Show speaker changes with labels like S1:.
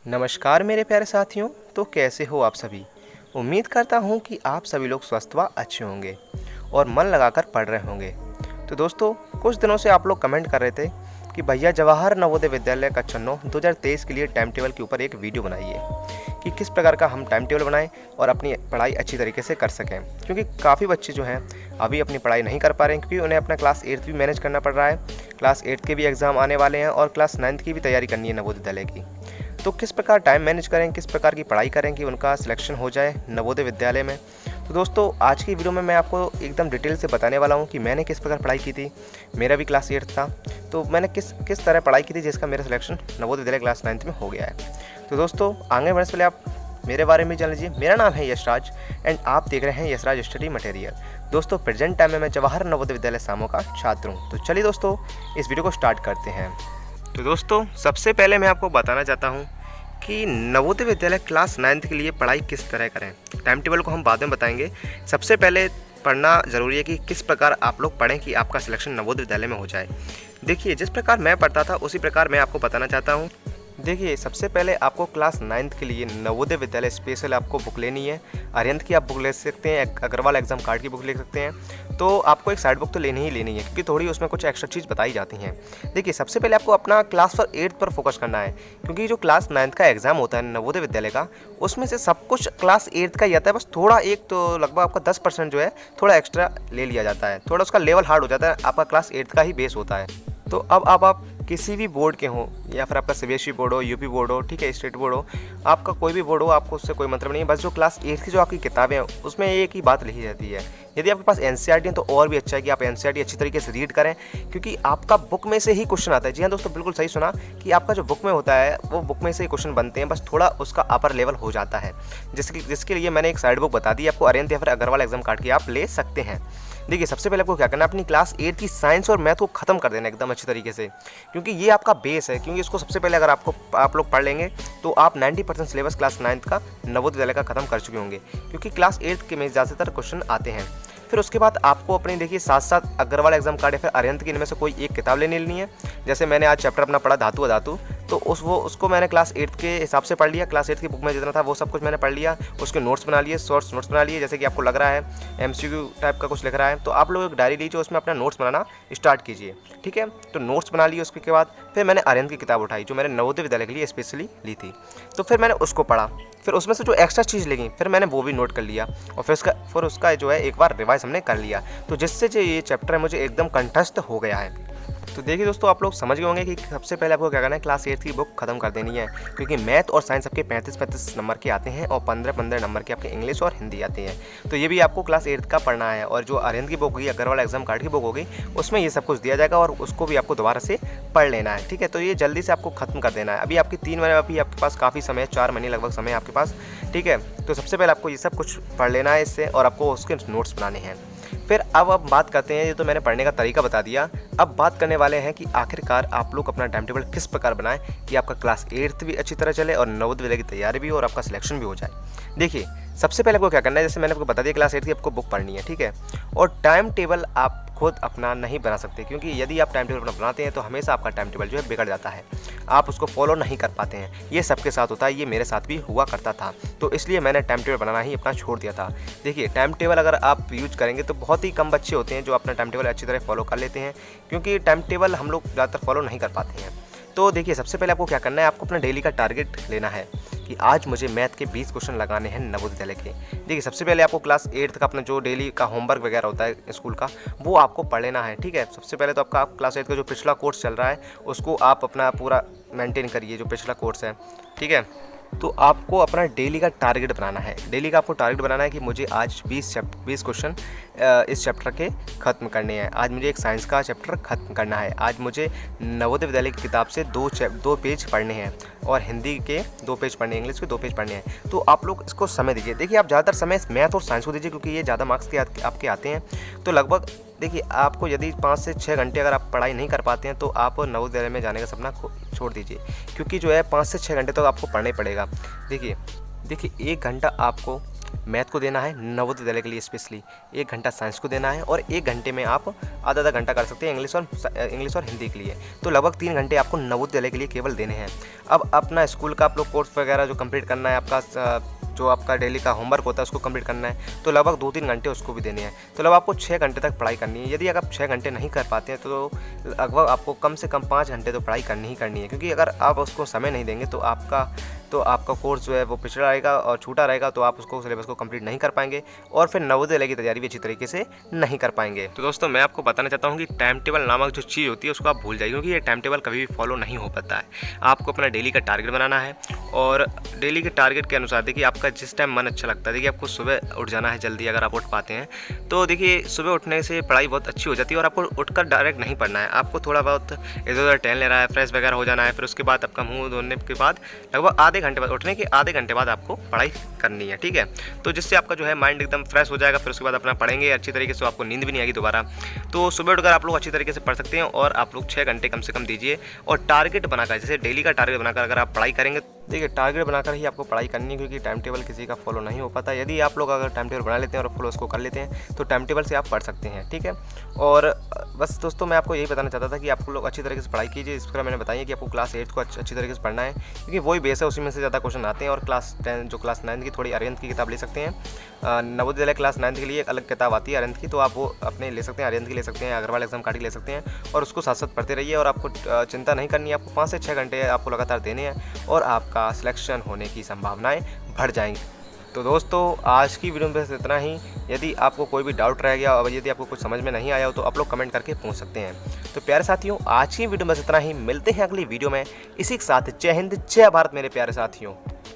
S1: नमस्कार मेरे प्यारे साथियों। तो कैसे हो आप सभी। उम्मीद करता हूँ कि आप सभी लोग स्वस्थ व अच्छे होंगे और मन लगाकर पढ़ रहे होंगे। तो दोस्तों, कुछ दिनों से आप लोग कमेंट कर रहे थे कि भैया जवाहर नवोदय विद्यालय कक्षा 9 2023 के लिए टाइम टेबल के ऊपर एक वीडियो बनाइए कि किस प्रकार का हम टाइम टेबल बनाएं और अपनी पढ़ाई अच्छी तरीके से कर सकें। क्योंकि काफ़ी बच्चे जो हैं अभी अपनी पढ़ाई नहीं कर पा रहे हैं, क्योंकि उन्हें अपना क्लास 8th भी मैनेज करना पड़ रहा है। क्लास 8th के भी एग्ज़ाम आने वाले हैं और क्लास 9th की भी तैयारी करनी है नवोदय विद्यालय की। तो किस प्रकार टाइम मैनेज करें, किस प्रकार की पढ़ाई करें कि उनका सिलेक्शन हो जाए नवोदय विद्यालय में। तो दोस्तों, आज की वीडियो में मैं आपको एकदम डिटेल से बताने वाला हूं कि मैंने किस प्रकार पढ़ाई की थी। मेरा भी क्लास 8 था, तो मैंने किस तरह पढ़ाई की थी जिसका मेरा selection Navodaya Vidyalaya class 9th में हो गया है। तो दोस्तों, आगे बढ़ने से पहले आप मेरे बारे में जान लीजिए। मेरा नाम है यशराज एंड आप देख रहे हैं यशराज स्टडी मटेरियल। दोस्तों, प्रेजेंट टाइम में मैं जवाहर नवोदय विद्यालय सामो का छात्र हूँ। तो चलिए दोस्तों, इस वीडियो को स्टार्ट करते हैं। तो दोस्तों, सबसे पहले मैं आपको बताना चाहता हूँ कि नवोदय विद्यालय क्लास 9th के लिए पढ़ाई किस तरह करें। टाइम टेबल को हम बाद में बताएंगे। सबसे पहले पढ़ना ज़रूरी है कि किस प्रकार आप लोग पढ़ें कि आपका सिलेक्शन नवोदय विद्यालय में हो जाए। देखिए, जिस प्रकार मैं पढ़ता था उसी प्रकार मैं आपको बताना चाहता हूँ। देखिए, सबसे पहले आपको क्लास 9th के लिए नवोदय विद्यालय स्पेशल आपको बुक लेनी है। अरिहंत की आप बुक ले सकते हैं, अग्रवाल एग्जाम कार्ड की बुक ले सकते हैं। तो आपको एक साइड बुक तो लेनी ही लेनी है, क्योंकि थोड़ी उसमें कुछ एक्स्ट्रा चीज़ बताई जाती हैं। देखिए, सबसे पहले आपको अपना क्लास 8 पर फोकस करना है, क्योंकि जो क्लास 9th का एग्जाम होता है नवोदय विद्यालय का, उसमें से सब कुछ क्लास 8 का ही आता है। बस थोड़ा एक तो लगभग आपका 10% जो है थोड़ा एक्स्ट्रा ले लिया जाता है, थोड़ा उसका लेवल हार्ड हो जाता है। आपका क्लास 8 का ही बेस होता है। तो अब आप किसी भी बोर्ड के हों, या फिर आपका सीबीएसई बोर्ड हो, यूपी बोर्ड हो, ठीक है, स्टेट बोर्ड हो, आपका कोई भी बोर्ड हो, आपको उससे कोई मतलब नहीं है। बस जो क्लास 8 की जो आपकी किताबें हैं उसमें एक ही बात लिखी जाती है। यदि आपके पास एनसीईआरटी है तो और भी अच्छा है कि आप एनसीईआरटी अच्छी तरीके से रीड करें, क्योंकि आपका बुक में से ही क्वेश्चन आता है। जी हाँ दोस्तों, बिल्कुल सही सुना कि आपका जो बुक में होता है वो बुक में से ही क्वेश्चन बनते हैं, बस थोड़ा उसका अपर लेवल हो जाता है। जिसके लिए मैंने एक साइड बुक बता दी आपको, अरिहंत या फिर अग्रवाल एग्जाम कार्ड की आप ले सकते हैं। देखिए, सबसे पहले आपको क्या करना है, अपनी क्लास 8 की साइंस और मैथ को खत्म कर देना एकदम अच्छी तरीके से, क्योंकि ये आपका बेस है। क्योंकि इसको सबसे पहले अगर आप लोग पढ़ लेंगे तो आप 90% सिलेबस क्लास 9th का नवोदय विद्यालय का खत्म कर चुके होंगे, क्योंकि क्लास 8 के में ज़्यादातर क्वेश्चन आते हैं। फिर उसके बाद आपको अपने देखिए साथ साथ अग्रवाल एग्जाम कार्ड या फिर अरिहंत की इनमें से कोई एक किताब लेनी है। जैसे मैंने आज चैप्टर अपना पढ़ा धातु अधातु, तो उसको मैंने क्लास 8 के हिसाब से पढ़ लिया। क्लास 8 की बुक में जितना था वो सब कुछ मैंने पढ़ लिया। उसके नोट्स बना लिए, शॉर्ट्स नोट्स बना लिए। जैसे कि आपको लग रहा है एमसीक्यू टाइप का कुछ लिख रहा है, तो आप लोग एक डायरी लीजिए, उसमें अपना नोट्स बनाना स्टार्ट कीजिए। ठीक है, तो नोट्स बना लिए। उसके बाद फिर मैंने अरिहंत की किताब उठाई, जो मैंने नवोदय विद्यालय के लिए स्पेशली ली थी। तो फिर मैंने उसको पढ़ा। फिर उसमें से जो एक्स्ट्रा चीज़ लगी फिर मैंने वो भी नोट कर लिया, और फिर उसका जो है एक बार रिवाइज हमने कर लिया। तो जिससे जो ये चैप्टर है मुझे एकदम कंठस्थ हो गया है। तो देखिए दोस्तों, आप लोग समझ गए होंगे कि सबसे पहले आपको क्या करना है, क्लास 8 की बुक खत्म कर देनी है, क्योंकि मैथ और साइंस आपके 35-35 नंबर के आते हैं और 15-15 नंबर के आपके इंग्लिश और हिंदी आते हैं। तो ये भी आपको क्लास 8 का पढ़ना है। और जो अरिहंत की बुक होगी, अग्रवाल एग्जाम कार्ड की बुक होगी, उसमें ये सब कुछ दिया जाएगा और उसको भी आपको दोबारा से पढ़ लेना है। ठीक है, तो ये जल्दी से आपको खत्म कर देना है। अभी आपकी 3 महीने, अभी आपके पास काफ़ी समय है, 4 महीने लगभग समय है आपके पास। ठीक है, तो सबसे पहले आपको ये सब कुछ पढ़ लेना है इससे, और आपको उसके नोट्स बनाने हैं। फिर अब बात करते हैं, ये तो मैंने पढ़ने का तरीका बता दिया। अब बात करने वाले हैं कि आखिरकार आप लोग अपना टाइम टेबल किस प्रकार बनाएं कि आपका क्लास 8th भी अच्छी तरह चले और नवोदय विद्यालय की तैयारी भी हो और आपका सिलेक्शन भी हो जाए। देखिए, सबसे पहले आपको क्या करना है, जैसे मैंने आपको बता दिया क्लास 8 की आपको बुक पढ़नी है। ठीक है, और टाइम टेबल आप खुद अपना नहीं बना सकते, क्योंकि यदि आप टाइम टेबल अपना बनाते हैं तो हमेशा आपका टाइम टेबल जो है बिगड़ जाता है, आप उसको फॉलो नहीं कर पाते हैं। ये सबके साथ होता है, ये मेरे साथ भी हुआ करता था। तो इसलिए मैंने टाइम टेबल बनाना ही अपना छोड़ दिया था। देखिए, टाइम टेबल अगर आप यूज करेंगे तो बहुत ही कम बच्चे होते हैं जो अपना टाइम टेबल अच्छी तरह फॉलो कर लेते हैं, क्योंकि टाइम टेबल हम लोग ज़्यादातर फॉलो नहीं कर पाते हैं। तो देखिए, सबसे पहले आपको क्या करना है, आपको अपना डेली का टारगेट लेना है कि आज मुझे मैथ के 20 क्वेश्चन लगाने हैं नवोदय विद्यालय के। देखिए, सबसे पहले आपको क्लास 8 का अपना जो डेली का होमवर्क वगैरह होता है स्कूल का, वो आपको पढ़ लेना है। ठीक है, सबसे पहले तो आपका क्लास 8 का जो पिछला कोर्स चल रहा है उसको आप अपना पूरा मेंटेन करिए, जो पिछला कोर्स है। ठीक है, तो आपको अपना डेली का टारगेट बनाना है। डेली का आपको टारगेट बनाना है कि मुझे आज 20 क्वेश्चन इस चैप्टर के ख़त्म करने हैं। आज मुझे एक साइंस का चैप्टर ख़त्म करना है। आज मुझे नवोदय विद्यालय की किताब से 2 पेज पढ़ने हैं, और हिंदी के 2 पेज पढ़ने हैं, इंग्लिश के 2 पेज पढ़ने हैं। तो आप लोग इसको समय दीजिए। देखिए, आप ज़्यादातर समय मैथ और साइंस को दीजिए, क्योंकि ये ज़्यादा मार्क्स के आपके आते हैं। तो लगभग देखिए, आपको यदि 5 से 6 घंटे अगर आप पढ़ाई नहीं कर पाते हैं तो आप नवोदय विद्यालय में जाने का सपना छोड़ दीजिए, क्योंकि जो है 5 से 6 घंटे तो आपको पढ़ना ही पड़ेगा। देखिए 1 घंटा आपको मैथ को देना है नवोदय विद्यालय के लिए स्पेशली, 1 घंटा साइंस को देना है और 1 घंटे में आप आधा घंटा कर सकते हैं इंग्लिश और हिंदी के लिए। तो लगभग 3 घंटे आपको नवोदय विद्यालय के लिए केवल देने हैं। अब अपना स्कूल का आप लोग कोर्स वगैरह जो कंप्लीट करना है, आपका जो आपका डेली का होमवर्क होता है उसको कंप्लीट करना है, तो लगभग 2-3 घंटे उसको भी देने हैं। तो लगभग आपको 6 घंटे तक पढ़ाई करनी है। यदि अगर आप 6 घंटे नहीं कर पाते हैं तो लगभग आपको कम से कम 5 घंटे तो पढ़ाई करनी ही करनी है, क्योंकि अगर आप उसको समय नहीं देंगे तो आपका कोर्स जो है वो पिछड़ा रहेगा और छूटा रहेगा, तो आप उसको सिलेबस को कंप्लीट नहीं कर पाएंगे और फिर नवोदय विद्यालय की तैयारी भी अच्छी तरीके से नहीं कर पाएंगे। तो दोस्तों मैं आपको बताना चाहता हूँ कि टाइम टेबल नामक जो चीज़ होती है उसको आप भूल जाइए, क्योंकि ये टाइम टेबल कभी भी फॉलो नहीं हो पाता है। आपको अपना डेली का टारगेट बनाना है और डेली के टारगेट के अनुसार देखिए आपका जिस टाइम मन अच्छा लगता है, देखिए आपको सुबह उठ जाना है जल्दी, अगर आप उठ पाते हैं तो देखिए सुबह उठने से पढ़ाई बहुत अच्छी हो जाती है। और आपको उठकर डायरेक्ट नहीं पढ़ना है, आपको थोड़ा बहुत इधर उधर टहल ले रहा है, फ्रेश वगैरह हो जाना है, फिर उसके बाद आपका मुंह धोने के बाद लगभग आधे घंटे बाद, उठने के आधे घंटे बाद आपको पढ़ाई करनी है, ठीक है। तो जिससे आपका जो है माइंड एकदम फ्रेश हो जाएगा, फिर उसके बाद अपना पढ़ेंगे अच्छी तरीके से, आपको नींद भी नहीं आएगी दोबारा। तो सुबह उठकर आप लोग अच्छी तरीके से पढ़ सकते हैं और आप लोग 6 घंटे कम से कम दीजिए। और टारगेट बनाकर, जैसे डेली का टारगेट बनाकर अगर आप पढ़ाई करेंगे, देखिए टारगेट बनाकर ही आपको पढ़ाई करनी है, क्योंकि टाइम टेबल किसी का फॉलो नहीं हो पाता। यदि आप लोग अगर टाइम टेबल बना लेते हैं और फॉलो उसको कर लेते हैं तो टाइम टेबल से आप पढ़ सकते हैं, ठीक है। और बस दोस्तों मैं आपको यही बताना चाहता था कि आप लोग अच्छी तरीके से पढ़ाई कीजिए। इस तरह मैंने बताया कि आपको क्लास 8 को अच्छी तरीके से पढ़ना है, क्योंकि वही बेस है, उसी में से ज़्यादा क्वेश्चन आते हैं। और क्लास 10 जो क्लास 9 की थोड़ी अरिहंत की किताब ले सकते हैं। नवोदय विद्यालय क्लास 9 के लिए एक अलग किताब आती है अरिहंत की, तो आप वो अपने ले सकते हैं, अरिहंत की ले सकते हैं, अग्रवाल एग्जाम कार्ड की ले सकते हैं और उसको साथ साथ पढ़ते रहिए। और आपको चिंता नहीं करनी है, आपको 5 से 6 घंटे आपको लगातार देने हैं और आपका सिलेक्शन होने की संभावनाएं बढ़ जाएंगी। तो दोस्तों आज की वीडियो में बस इतना ही। यदि आपको कोई भी डाउट रह गया और यदि आपको कुछ समझ में नहीं आया हो तो आप लोग कमेंट करके पूछ सकते हैं। तो प्यारे साथियों आज की वीडियो में बस इतना ही, मिलते हैं अगली वीडियो में। इसी के साथ जय हिंद जय भारत मेरे प्यारे साथियों।